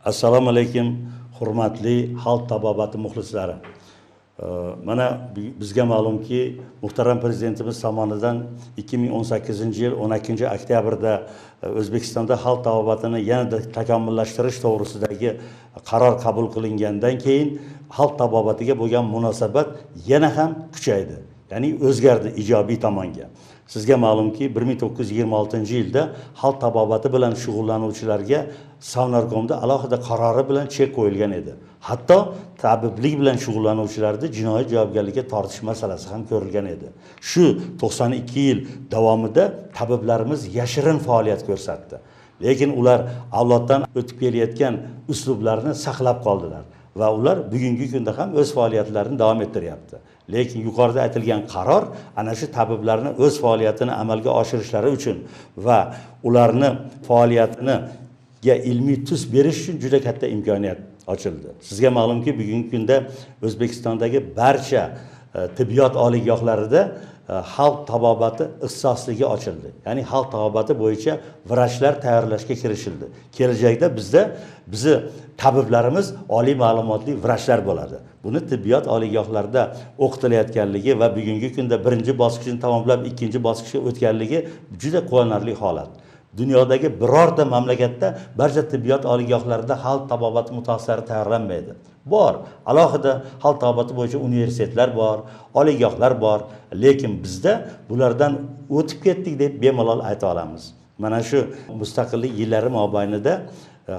Assalomu alaykum, hurmatli xalq tabobati muxlislari. Mana bizga ma'lumki, muhtaram prezidentimiz tomonidan 2018-yil 12-oktyabrda O'zbekistonda xalq tabobatini yanada takomillashtirish to'g'risidagi qaror qabul qilingandan keyin xalq tabobatiga bo'lgan munosabat yana ham kuchaydi. Ya'ni o'zgardi ijobiy tomonga. Sizga ma'lumki, 1926-yilda xalq tabobati bilan shug'ullanuvchilarga Savnarkomda alohida qarori bilan chek qo'yilgan edi. Hatto tabiblik bilan shug'ullanuvchilarni jinoiy javobgarlikka tortish masalasi ham ko'rilgan edi. Shu 92 yil davomida tabiblarimiz yashirin faoliyat ko'rsatdi. Lekin ular avloddan o'tib kelayotgan uslublarni saqlab qoldilar va ular bugungi kunda ham o'z faoliyatlarini davom ettiryapti. Lekin yuqorida aytilgan qaror ana shu tabiblarni o'z faoliyatini amalga oshirishlari uchun va ularni faoliyatini ilmiy tus berish uchun juda katta imkoniyat ochildi. Sizga ma'lumki, bugungi kunda O'zbekistondagi barcha tibbiyot oliygohlarida xalq tabobati ixtisosligi ochildi. Ya'ni xalq tabobati bo'yicha vrachlar tayyorlashga kirishildi. Kelajakda bizni tabiblarimiz oliy ma'lumotli vrachlar bo'ladi. Buni tibbiyot oliygohlarida o'qitilayotganligi va bugungi kunda birinchi bosqichni tamomlab ikkinchi bosqichga o'tganligi juda quvonarli holat. Dunyodagi birorta mamlakatda barcha tibbiyot oliygohlarida xalq tabobati mutaxassislari tayyorlanmaydi. Bor, alohida xalq tabobati bo'yicha universitetlar bor, oliygohlar bor, lekin bizda bulardan o'tib ketdik deb bemalol ayta olamiz. Mana shu mustaqillik yillari mobaynida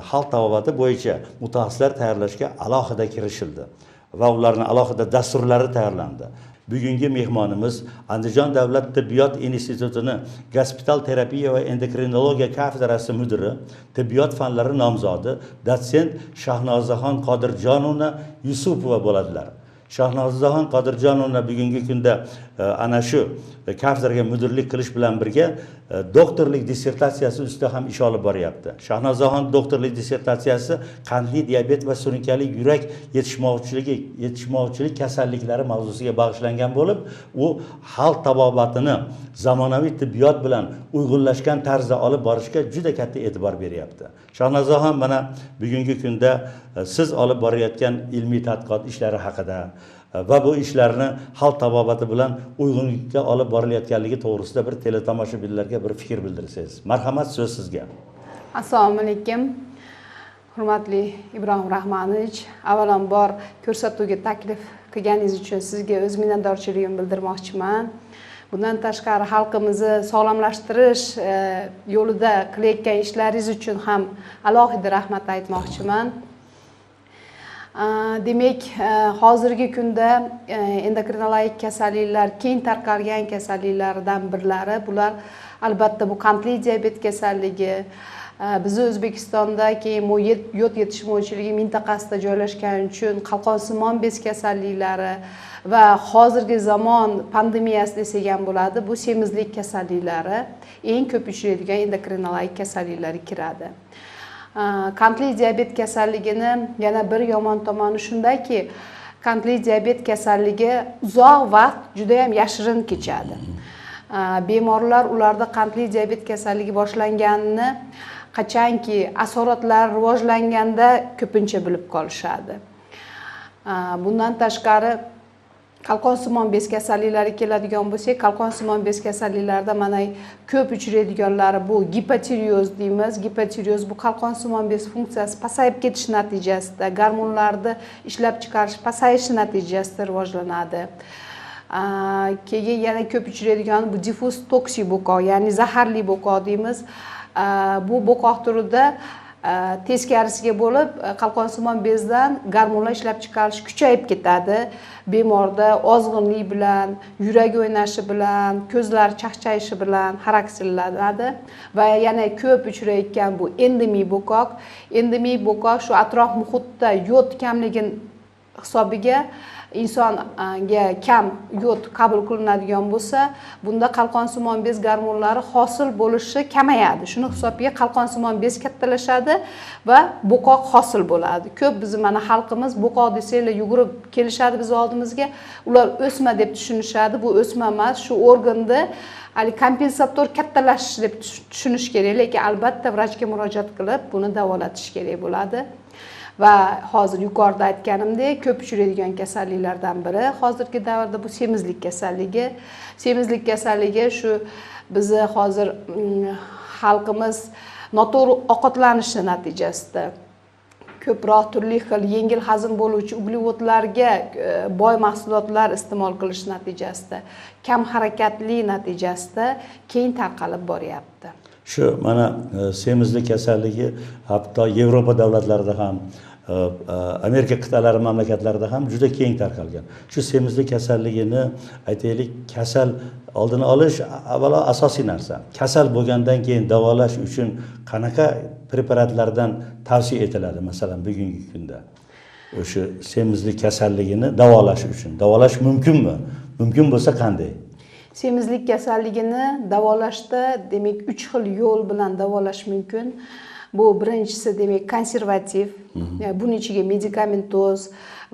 xalq tabobati bo'yicha mutaxassislar tayyorlashga alohida kirishildi va ularning alohida dasturlari tayyorlandi. Bugungi mehmonimiz Andijon davlat tibbiyot institutini gospital terapiya va endokrinologiya kafedrasi mudiri, tibbiyot fanlari nomzodi, dotsent Shahnozaxon Qodirjonovna Yusupova bo'ladilar. Shahnozaxon Qodirjonovna bugungi kunda ana shu kafedraga mudirlik qilish bilan birga doktorlik dissertatsiyasi ustida ham ish olib boryapti. Shahnozaxon doktorlik dissertatsiyasi qandli diabet va surunkali yurak yetishmovchilik kasalliklari mavzusiga bag'ishlangan bo'lib, u xalq tabobatini zamonaviy tibbiyot bilan uyg'unlashgan tarzda olib borishga juda katta e'tibor beryapti. Shahnozaxon mana bugungi kunda siz olib borayotgan ilmiy tadqiqot ishlari haqida va bu ishlarni xalq tabobati bilan uyg'unlikka olib borilayotganligi to'g'risida bir teletomoshabinlarga bir fikr bildirsangiz. Marhamat, so'z sizga. Assalomu alaykum. Hurmatli Ibrohim Rahmonovich, avvalambor ko'rsatuvga taklif qilganingiz uchun sizga o'z minnatdorchiligimni bildirmoqchiman. Bundan tashqari xalqimizni sog'lomlashtirish yo'lida qilayotgan ishlaringiz uchun ham alohida rahmat aytmoqchiman. Demak, hozirgi kunda endokrinologik kasalliklar keng tarqalgan kasalliklardan birlari. Bular albatta bu qandli diabet kasalligi. Bizni O'zbekistonda keyin yod yetishmovchiligi mintaqasida joylashgani uchun qalqonsimon bez kasalliklari va hozirgi zamon pandemiyasi desak ham bo'ladi, bu semizlik kasalliklari eng ko'p uchraydigan endokrinologik kasalliklarga kiradi. Qandli diabet kasalligini yana bir yomon tomoni shundaki, qandli diabet kasalligi uzoq vaqt juda ham yashirin kechadi. Bemorlar ularda qandli diabet kasalligi boshlanganini qachonki asoratlar rivojlanganda ko'pincha bilib qolishadi. Bundan tashqari qalqonsimon bez kasalliklari keladigan bo'lsak, qalqonsimon bez kasalliklarida mana ko'p uchraydiganlari bu gipotireoz deymiz. Gipotireoz bu qalqonsimon bez funksiyasi pasayib ketish natijasida, gormonlarni ishlab chiqarish pasayishi natijasida rivojlanadi. Keyin yana ko'p uchraydigan bu diffuz toksik bo'koq, ya'ni zaharli bo'koq deymiz. Bu bo'koq turida teskarisiga bo'lib qalqonsimon bezdan gormonlar ishlab chiqarish kuchayib ketadi. Bemorda ozg'inlik bilan, yurak o'ynashi bilan, ko'zlar chaqchayishi bilan xarakterlanadi va yana ko'p uchrayotgan bu endemik bo'koq. Endemik bo'koq shu atrof muhitda yod kamligi hisobiga insonga kam yod qabul qilinadigan bo'lsa, bunda qalqonsimon bez gormonlari hosil bo'lishi kamayadi. Shuni hisobiga qalqonsimon bez kattalashadi va bo'qoq hosil bo'ladi. Ko'p bizni mana xalqimiz bo'qoq desanglar yugurib kelishadi biz oldimizga. Ular o'sma deb tushunishadi. Bu o'sma emas, shu organda kompensator kattalashish deb tushunish kerak, lekin albatta vrachga murojaat qilib buni davolatish kerak bo'ladi. Va hozir yuqorida aytganimdek, ko'p uchraydigan kasalliklardan biri hozirgi davrda bu semizlik kasalligi. Semizlik kasalligi shu bizni hozir xalqimiz noto'g'ri ovqatlanishi natijasida ko'proq turli xil yengil hazm bo'luvchi uglevodlarga boy mahsulotlar iste'mol qilish natijasida, kam harakatli natijasida keng tarqalib boryapti. Shu mana semizlik kasalligi hatto Yevropa davlatlarida ham, Amerika qit'alari mamlakatlarida ham juda keng tarqalgan. Shu semizlik kasalligini aytaylik, kasal oldini olish avvalo asosiy narsa. Kasal bo'lgandan keyin davolash uchun qanaqa preparatlardan tavsiya etiladi, masalan, bugungi kunda? O'sha semizlik kasalligini davolash uchun. Davolash mumkinmi? Mumkin bo'lsa qanday? Semizlik kasalligini davolashda demak 3 xil yo'l bilan davolash mumkin. Bu birinchisi demak konservativ, buning ichiga medikamentoz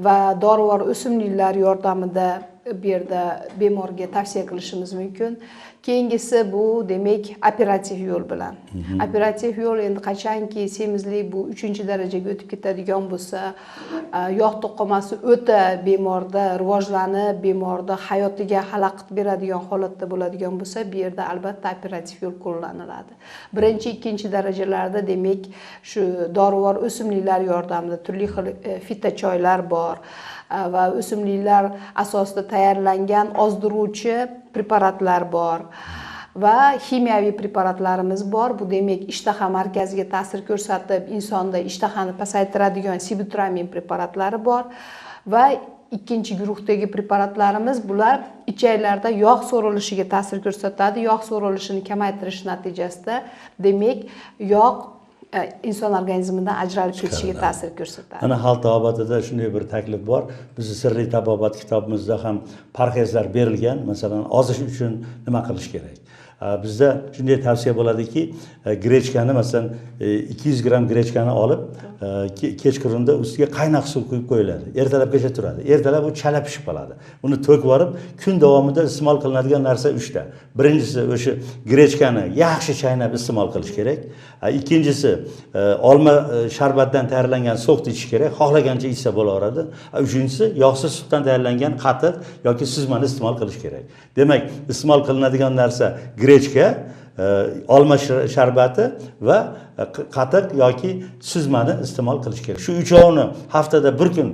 va dorivor o'simliklar yordamida bu yerda bemorga tavsiya qilishimiz mumkin. Keyingisi bu demak operativ yo'l bilan. Operativ yo'l endi qachonki semizlik bu 3-darajaga o'tib ketadigan bo'lsa, yog' to'qimasi o'ta bemorda rivojlanib, bemorda hayotiga xalaqit beradigan holatda bo'ladigan bo'lsa, bu yerda albatta operativ yo'l qo'llaniladi. Birinchi, ikkinchi darajalarda demak shu dorivor o'simliklar yordamida turli xil fitochoylar bor va o'simliklar asosida tayyorlangan ozdiruvchi preparatlar bor va kimyoviy preparatlarimiz bor. Bu demak ishtaha markaziga ta'sir ko'rsatib, insonda ishtahani pasaytiradigan sibutramin preparatlari bor va ikkinchi guruhdagi preparatlarimiz bular ichaklarda yog' so'rilishiga ta'sir ko'rsatadi. Yog' so'rilishini kamaytirish natijasida demak yog' inson organizmidan ajralib ketishiga ta'sir ko'rsatadi. Ana xalq tabobatida shunday bir taklif bor. Bizning sirli tabobat kitobimizda ham parhezlar berilgan. Masalan, ozish uchun nima qilish kerak? Bizda shunday tavsiya bo'ladiki, grechkani masalan 200 gram grechkani olib, kechqurunda ustiga qaynoq suv quyib qo'yiladi. Ertalabgacha turadi. Ertalab u chala pishib qoladi. Uni to'kib olib, kun davomida iste'mol qilinadigan narsa 3 ta. Birinchisi o'sha grechkani yaxshi chaynab iste'mol qilish kerak. Ikkinchisi olma sharbatidan tayyorlangan so'qni ichish kerak. Xohlagancha ichsa bo'laveradi. Uchinchisi yog'siz sutdan tayyorlangan qatiq yoki suzmani iste'mol qilish kerak. Demak, iste'mol qilinadigan narsa grechka, olma sharbati va qatiq yoki suzmani iste'mol qilish kerak. Shu uchovini haftada bir kun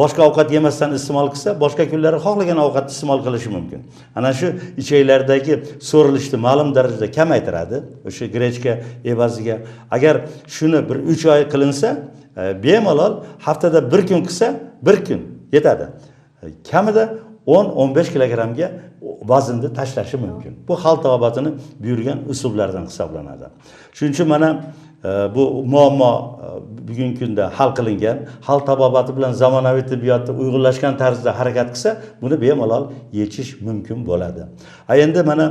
boshqa ovqat yemasdan iste'mol qilsa, boshqa kunlari xohlagan ovqatni iste'mol qilishi mumkin. Ana shu ichaklardagi so'rilishni ma'lum darajada kamaytiradi. O'sha grechka evaziga agar shuni bir 3 oy qilinsa, bemalol haftada bir kun qilsa, bir kun yetadi. Kamida 10-15 kilogramga vaznni tashlashi mumkin. Bu xalq tabobatini buyurgan usullardan hisoblanadi. Shuning uchun mana bu muammo bugungi kunda hal qilingan, xalq tabobati bilan zamonaviy tibbiyotni uyg'unlashgan tarzda harakat qilsa, buni bemalol yechish mumkin bo'ladi. Endi mana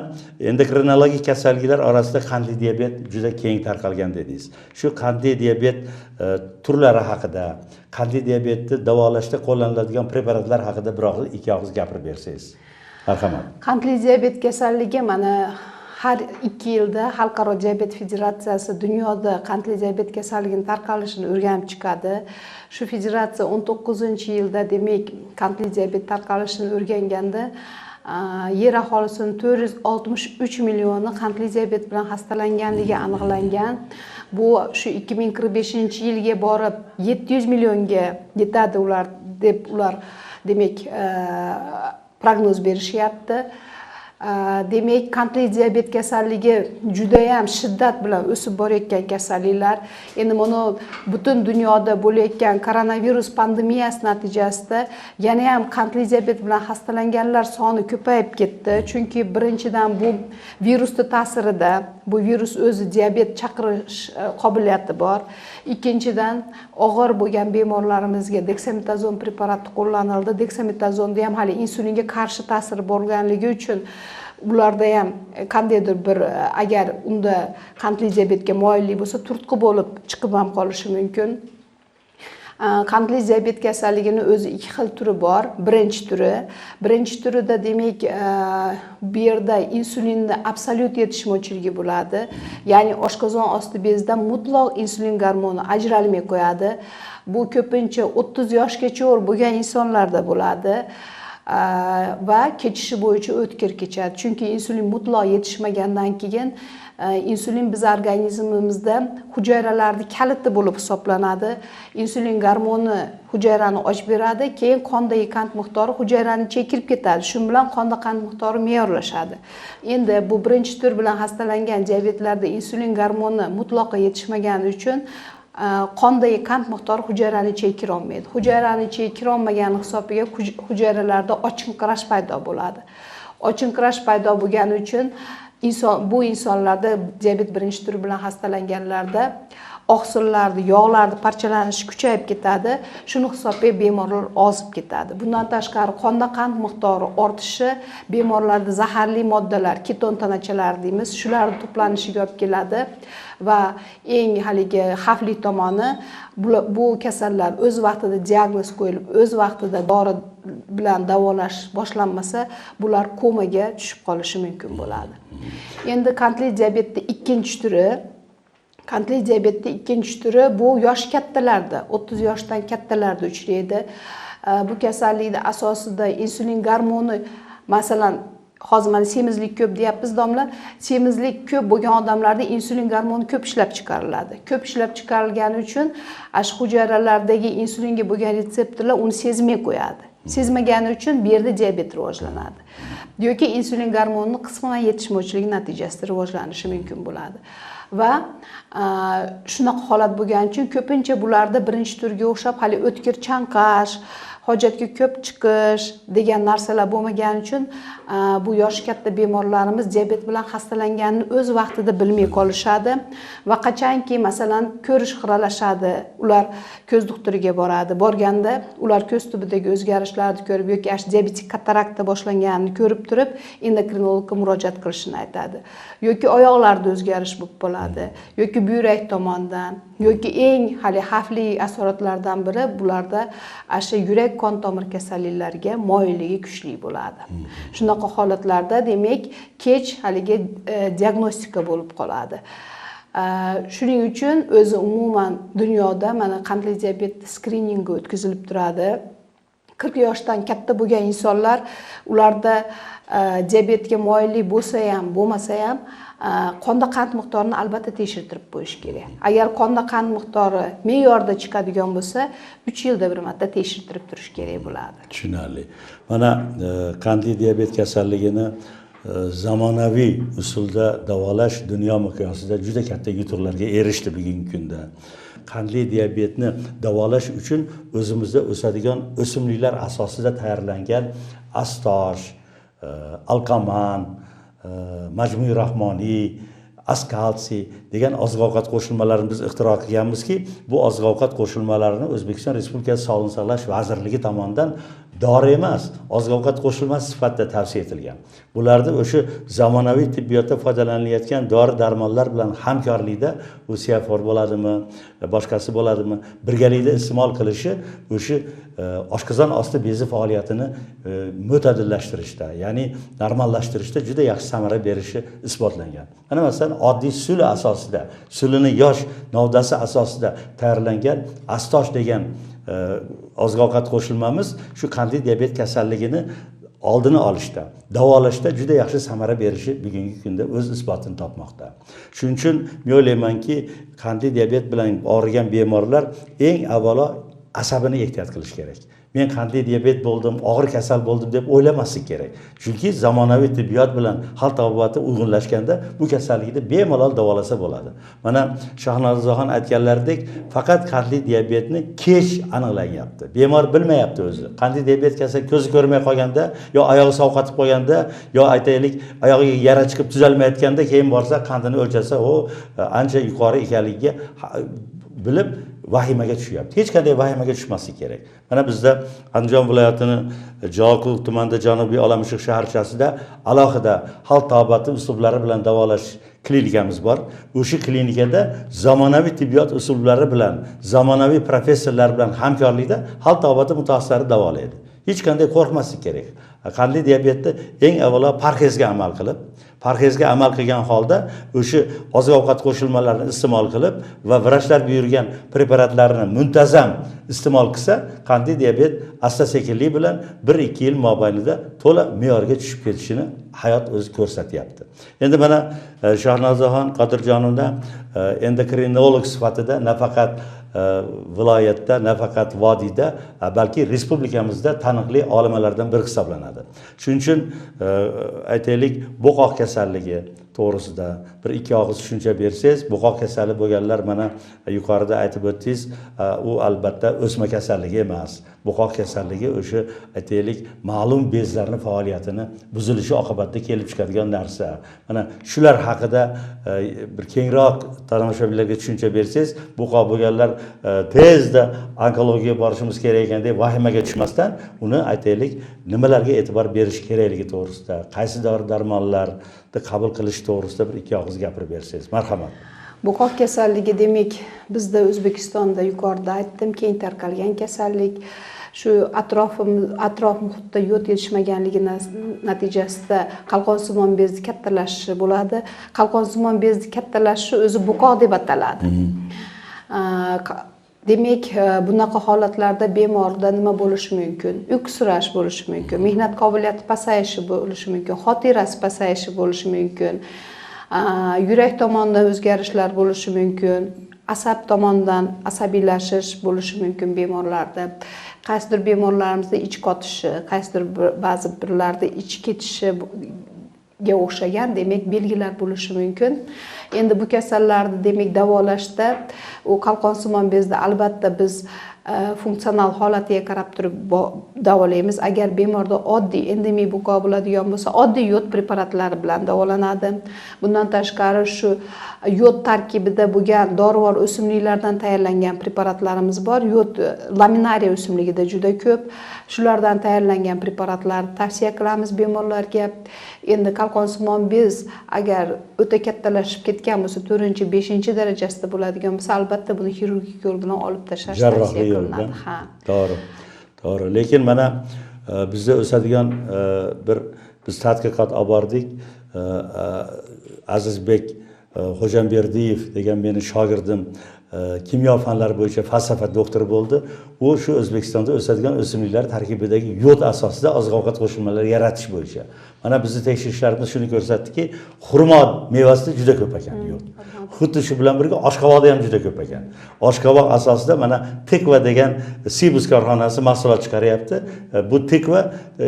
endokrinologik kasalliklar orasida qandli diabet juda keng tarqalgan dedingiz. Shu qandli diabet turlari haqida, qandli diabetni davolashda qo'llaniladigan preparatlar haqida bir og'iz, ikki og'iz gapirib bersangiz. Marhamat. Qandli diabet kasalligi mana har 2 yilda Xalqaro diabet federatsiyasi dunyoda qandli diabet kasalligining tarqalishini o'rganib chiqadi. Shu federatsiya 19-yilda demak qandli diabet tarqalishini o'rganganda yer aholisining 463 millioni qandli diabet bilan xastalanganligi aniqlangan. Bu shu 2045-yilga borib 700 millionga yetadi ular deb ular demak prognoz berishyapti. demak qandli diabet kasalligi juda ham shiddat bilan o'sib borayotgan kasalliklar. Endi mana butun dunyoda bo'layotgan koronavirus pandemiyasi natijasida yana ham qandli diabet bilan xastalanganlar soni ko'payib ketdi. Chunki birinchidan bu virusning ta'sirida, bu virus o'zi diabet chaqirish qobiliyati bor. Ikkinchidan og'ir bo'lgan bemorlarimizga deksametazon preparati qo'llanildi. Deksametazonda ham hali insulinga qarshi ta'siri bo'lganligi uchun ularda ham qandaydir bir agar unda qandli diabetga moyillik bo'lsa, turtqi bo'lib chiqib ham qolishi mumkin. Qandli diabet kasalligining o'zi ikki xil turi bor. Birinchi turida demak bu yerda insulinning absolyut yetishmovchiligi bo'ladi. Ya'ni oshqozon osti bezidan mutlaq insulin gormoni ajralmay qo'yadi. Bu ko'pincha 30 yoshgacha bo'lgan insonlarda bo'ladi. Va kechishi bo'yicha o'tkir kechadi. Chunki insulin mutlaq yetishmagandan keyin insulin biz organizmimizda hujayralarning kaliti bo'lib hisoblanadi. Insulin gormoni hujayrani ochib beradi, keyin qondagi qand miqdori hujayrani chekirib ketadi. Shu bilan qonda qand miqdori me'yorlashadi. Endi bu birinchi tur bilan xastalangan diabetlarda insulin gormoni mutlaqo yetishmagani uchun qondagi qand miqdori hujayrani chekira olmaydi. Hujayrani chekira olmagani hisobiga hujayralarda ochinqirash paydo bo'ladi. Ochinqirash paydo bo'lgani uchun bu insonlarda diabet birinchi turi bilan xastalanganlarda oqsillarni, yog'larni parchalanishi kuchayib ketadi. Shuni hisobiga bemorlar ozib ketadi. Bundan tashqari qonda qand miqdori ortishi bemorlarda zaharli moddalar, keton tanachalari deymiz, shularning to'planishiga olib keladi va eng haligi xavfli tomoni bu kasallar o'z vaqtida diagnoz qo'yilib, o'z vaqtida dori bilan davolash boshlanmasa, bular komaga tushib qolishi mumkin bo'ladi. Endi qandli diabetning ikkinchi turi bu yosh kattalarda, 30 yoshdan kattalarda uchraydi. Bu kasallikda asosida insulin gormoni, masalan, hozir mana semizlik ko'p deyapmiz domla. Semizlik ko'p bo'lgan odamlarda insulin gormoni ko'p ishlab chiqariladi. Ko'p ishlab chiqarilgani uchun shu hujayralardagi insulinga bo'lgan retseptorlar uni sezmay qo'yadi. Sezmagani uchun bu yerda diabet rivojlanadi. Yoki insulin gormonining qisman yetishmovchiligi natijasida rivojlanishi mumkin bo'ladi. Va shunaqa holat bo'lgani uchun ko'pincha bularda birinchi turga o'xshab hali o'tkir chanqash, hojatga ko'p chiqish degan narsalar bo'lmagani uchun bu yoshi katta bemorlarimiz diabet bilan xastalanganini o'z vaqtida bilmay qolishadi va qachonki masalan ko'rish xiralashadi, ular ko'z doktoriga boradi. Borganda ular ko'z tubidagi o'zgarishlarni ko'rib yoki diabetik katarakta boshlanganini ko'rib turib endokrinologga murojaat qilishini aytadi. Yoki oyoqlarda o'zgarish bo'lib qoladi, yoki buyrak tomonidan, yoki eng hali xavfli asoratlardan biri bularda o'sha yurak qon tomir kasalliklariga moyilligi kuchli bo'ladi. Shunaqa holatlarda demak kech haligi diagnostika bo'lib qoladi. Shuning uchun o'zi umuman dunyoda mana qandli diabet skriningi o'tkazilib turadi. 40 yoshdan katta bo'lgan insonlar, ularda diabetga moyillik bo'lsa ham, bo'lmasa ham qonda qand miqdorini albatta tekshirtirib qo'yish kerak. Agar qonda qand miqdori me'yorda chiqadigan bo'lsa, 3 yilda bir marta tekshirtirib turish kerak bo'ladi. Tushunarli. Mana qandli diabet kasalligini zamonaviy usulda davolash dunyo miqyosida juda katta yutuqlarga erishdi bugungi kunda. Qandli diabetni davolash uchun o'zimizda o'sadigan o'simliklar asosida tayyorlangan astosh, alqaman, majmui rahmoniy, askalsiy degan oziq-ovqat qo'shilmalarini biz ixtiro qilganmizki, bu oziq-ovqat qo'shilmalarini O'zbekiston Respublikasi Sog'liqni saqlash vazirligi tomonidan dori emas, oziq-ovqat qo'shilmasi sifatida tavsiya etilgan. Bularda o'sha zamonaviy tibbiyotda foydalanilayotgan dori-darmonlar bilan hamkorlikda, bu Siafor bo'ladimi, boshqasi bo'ladimi, birgalikda iste'mol qilishi o'sha oshqozon osti bezi faoliyatini mo'tadillashtirishda, ya'ni normallashtirishda juda yaxshi samara berishi isbotlangan. Mana masalan, oddiy suli asosida, sulini yosh novdasi asosida tayyorlangan astosh degan oziq-ovqat qo'shilmamiz shu qandli diabet kasalligini oldini olishda, davolashda juda yaxshi samara berishi bugungi kunda o'z isbotini topmoqda. Shuning uchun men o'ylaymanki, qandli diabet bilan og'rigan bemorlar eng avvalo asabini ehtiyot qilish kerak. men qandli diabet bo'ldim, og'ir kasal bo'ldim deb o'ylamaslik kerak. Chunki zamonaviy tibbiyot bilan xalq tabobatı uyg'unlashganda bu kasallikni bemalol davolasa bo'ladi. Mana Shahnozaxon aytganlaridek, faqat qandli diabetni kech aniqlanyapti. Bemor bilmayapti o'zi. Qandli diabet kasal ko'zi ko'rmay qolganda, yo oyog'i sovqotib qolganda, yo aytaylik oyog'iga yara chiqib tuzalmayotganda keyin borsa qandini o'lchasa, u ancha yuqori ekanligiga bilib vahimaga tushyapti. Hech qanday vahimaga tushmaslik kerak. Mana bizda Andijon viloyatining Jo'qoq tumanida Janubiy Olamshiq shaharchasida alohida xalq tabobati uslublari bilan davolash klinikamiz bor. O'sha klinikada zamonaviy tibbiyot usullari bilan, zamonaviy professorlar bilan hamkorlikda xalq tabobati mutaxassislari davolaydi. Hech qanday qo'rqmaslik kerak. Qandli diabetni eng avvalo parhezga amal qilib, parhezga amal qilgan holda o'sha oziq-ovqat qo'shilmalarini iste'mol qilib va vrachlar buyurgan preparatlarni muntazam iste'mol qilsa, qandli diabet asta-sekinlik bilan 1-2 yil mobaynida to'la me'yorga tushib ketishini hayot o'zi ko'rsatyapti. Endi mana Shahnozaxon Qodirjonovna endokrinolog sifatida nafaqat viloyatda, nafaqat vodiyda, balki respublikamizda taniqli olimlardan biri hisoblanadi. Shuning uchun aytaylik, bo'qoq kasalligi to'g'risida bir ikki og'iz tushuncha bersangiz, bo'qoq kasali bo'lganlar mana yuqorida aytib o'tdingiz, u albatta o'sma kasalligi emas. Bo'qoq kasalligi o'sha aytaylik, ma'lum bezlarning faoliyatini buzilishi oqibatida kelib chiqadigan narsa. Mana shular haqida bir kengroq tomoshabinlarga tushuncha bersangiz, bo'qoq bo'lganlar tezda onkologiyaga borishimiz kerak ekan deb vahimaga tushmasdan, uni aytaylik, nimalarga e'tibor berish kerakligi to'g'risida, qaysi dori-darmonlarni qabul qilish to'g'risida bir ikki og'iz gapirib bersangiz. Marhamat. Bo'qoq kasalligi demak, bizda O'zbekistonda yuqorida aytdim, keng tarqalgan kasallik. Shu atrof muhitda yod yetishmaganligi natijasida qalqonsimon bezni kattalashishi bo'ladi. Qalqonsimon bezni kattalashishi o'zi bo'qoq deb ataladi. Demak, bunaqa holatlarda bemorda nima bo'lishi mumkin? Uyqusirash bo'lishi mumkin, mehnat qobiliyati pasayishi bo'lishi mumkin, xotirasi pasayishi bo'lishi mumkin, yurak tomonidan o'zgarishlar bo'lishi mumkin, asab tomonidan asabiylashish bo'lishi mumkin bemorlarda. Qaysidir bemorlarimizda ich qotishi, qaysidir ba'zi birlarda ich ketishiga o'xshagan demak belgilar bo'lishi mumkin. Endi bu kasallarni demak davolashda u qalqonsimon bezni albatta biz funksional holatiga qarab turib davolaymiz. Agar bemorda oddiy endemik bo'qoq bo'ladigan bo'lsa, oddiy yod preparatlari bilan davolanadi. Bundan tashqari shu yod tarkibida bo'lgan dorivor o'simliklardan tayyorlangan preparatlarimiz bor. Yod laminariya o'simligida juda ko'p. Shulardan tayyorlangan preparatlarni tavsiya qilamiz bemorlarga. Endi qalqonsimon bez agar o'ta kattalashib ketgan bo'lsa, 4-5 darajasida bo'ladigan bo'lsa, albatta buni xirurgik yo'l bilan olib tashlash tavsiya qilinadi. Ha. To'g'ri. Lekin mana bizda o'sadigan biz tadqiqot olib bordik. Azizbek Xo'janberdiyev degan meni shogirdim kimyo fanlari bo'yicha falsafa doktori bo'ldi. U shu O'zbekistonda o'sadigan o'simliklar tarkibidagi yod asosida oziq-ovqat qo'shimmalari yaratish bo'yicha. Mana bizning tekshirishlarimiz shuni ko'rsatdiki, xurmo mevasida juda ko'p ekan yod. Xuddi shu bilan birga oshqovoqda ham juda ko'p ekan. Oshqovoq asosida mana Tikva degan Sibus korxonasi mahsulot chiqaryapti. Bu Tikva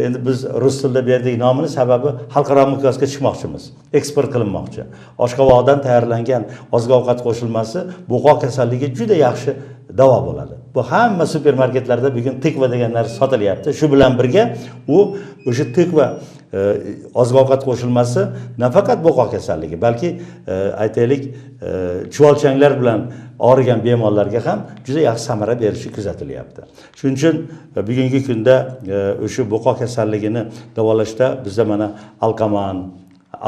endi biz rus tilida berdik nomini, sababi xalqaro miqyosga chiqmoqchimiz, eksport qilinmoqchi. Oshqovoqdan tayyorlangan oziq-ovqat qo'shilmasi bo'qoq kasalligiga juda yaxshi davo bo'ladi. Bu hamma supermarketlarda bugun Tikva degan narsa sotilyapti. Shu bilan birga u o'sha Tikva oziq-ovqat qo'shilmasi nafaqat bo'qoq kasalligi, balki aytaylik chuvalchanglar bilan og'rigan bemorlarga ham juda yaxshi samara berishi kuzatilyapti. Shuning uchun bugungi kunda o'sha bo'qoq kasalligini davolashda bizda mana Alqaman,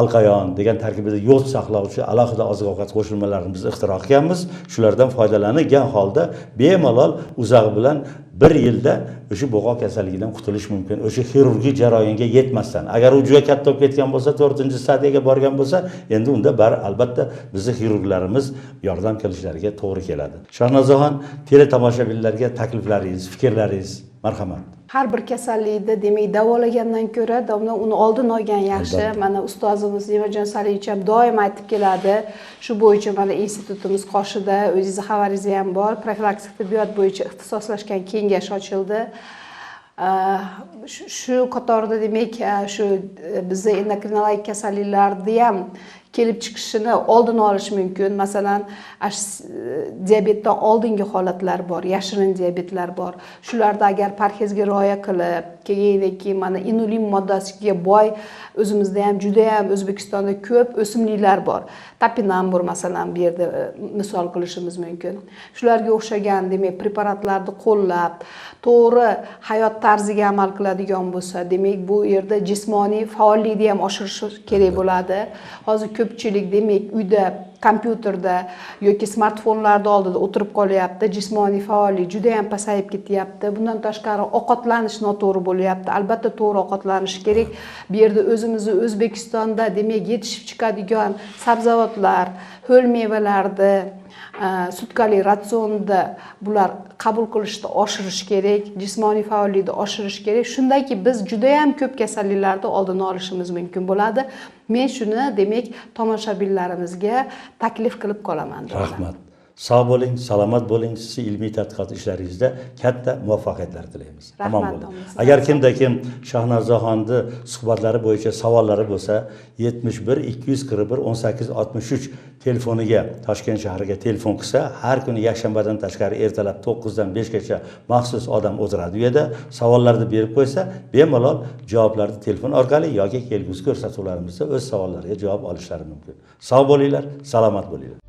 Alqayon degan tarkibida yod saqlovchi alohida oziq-ovqat qo'shilmalarini biz ixtiro qilganmiz. Shulardan foydalangan holda bemalol uzog'i bilan 1 yilda o'sha bo'qoq kasalligidan qutulish mumkin. O'sha xirurgik jarayonga yetmasdan. Agar u juda katta bo'lib ketgan bo'lsa, 4-stadiyaga borgan bo'lsa, endi unda albatta bizning xirurglarimiz yordam qilishlariga to'g'ri keladi. Shahnozaxon, teletomoshabinlarga takliflaringiz, fikrlaringiz, marhamat. Har bir kasallikni demak davolagandan ko'ra, uni oldin olgan yaxshi. Mana ustozimiz Nemajon Salievich ham doim aytib keladi. Shu bo'yicha mana institutimiz qoshida, o'zingizni xabaringiz ham bor. Profilaktik tibbiyot bo'yicha ixtisoslashgan kengash ochildi. shu qatorda demak shu bizda endokrinologik kasalliklarni ham kelib chiqishini oldini olish mumkin. Masalan, diabetdan oldingi holatlar bor, yashirin diabetlar bor. Shularda agar parhezga rioya qilib, keyin mana inulin moddasiga boy o'zimizda ham juda ham O'zbekistonda ko'p o'simliklar bor. Topinambur masalan bu yerda misol qilishimiz mumkin. Shularga o'xshagan demak preparatlarni qo'llab, to'g'ri hayot tarziga amal qiladigan bo'lsa, demak bu yerda jismoniy faollikni ham oshirish kerak bo'ladi. Hozir ko'pchilik demak uyda kompyuterda yoki smartfonlarda oldida o'tirib qolyapti, jismoniy faollik juda ham pasayib ketyapti. Bundan tashqari ovqatlanish noto'g'ri bo'lyapti. Albatta to'g'ri ovqatlanish kerak. Bu yerda o'zimizni O'zbekistonda demak yetishib chiqadigan sabzavotlar, ho'l mevalarni sutkali ratsionda bular qabul qilishni oshirish kerak, jismoniy faollikni oshirish kerak. Shundaki biz juda ham ko'p kasalliklarni oldini olishimiz mumkin bo'ladi. Men shuni demak tomoshabinlarimizga taklif qilib qolaman. Rahmat. Sog' bo'ling, salomat bo'ling. Siz ilmiy tadqiqot ishlaringizda katta muvaffaqiyatlar tilaymiz. Tamom bo'ldi. Agar kim Shahnozaxonni suhbatlari bo'yicha savollari bo'lsa, 71 241 18 63 telefoniga Toshkent shahriga telefon qilsa, har kuni yakshanbadan tashqari ertalab 9 dan 5 gacha maxsus odam o'tiradi. U yerda savollarni berib qo'ysa, bemalol javoblarni telefon orqali yoki kelgusi ko'rsatuvlarimizda o'z savollariga javob olishlari mumkin. Sog' bo'linglar, salomat bo'linglar.